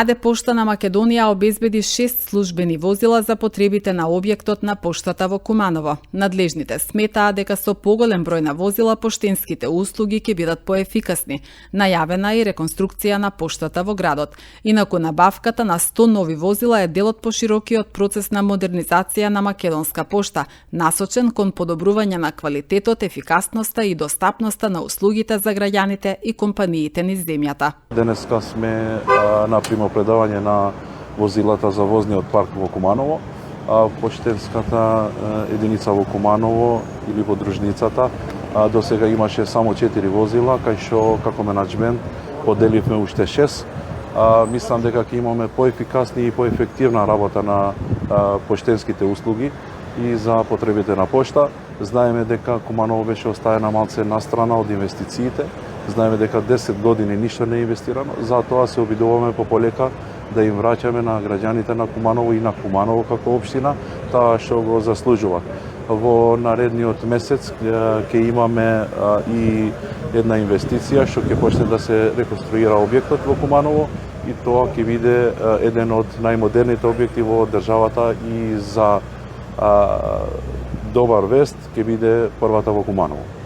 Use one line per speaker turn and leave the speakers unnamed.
АД Пошта на Македонија обезбеди 6 службени возила за потребите на објектот на поштата во Куманово. Надлежните сметаа дека со поголем број на возила поштенските услуги ќе бидат поефикасни. Најавена е реконструкција на поштата во градот. Инаку набавката на 100 нови возила е дел од поширокиот процес на модернизација на Македонска пошта, насочен кон подобрување на квалитетот, ефикасноста и достапноста на услугите за граѓаните и компаниите низ земјата.
Денеска сме на примопредавање на возилата за возниот парк во Куманово. Поштенската единица во Куманово или подружницата до сега имаше само 4 возила, кај што како менаџмент поделивме уште 6. Мислам дека ќе имаме поефикасни и поефективна работа на поштенските услуги и за потребите на пошта. Знаеме дека Куманово беше оставена малце настрана од инвестициите. Знаеме дека 10 години ништо не е инвестирано, затоа се обидуваме пополека да им враќаме на граѓаните на Куманово и на Куманово како општина таа што го заслужуваат. Во наредниот месец ќе имаме и една инвестиција што ќе почне да се реконструира објектот во Куманово и тоа ќе биде еден од најмодерните објекти во државата и за добар вест ќе биде првата во Куманово.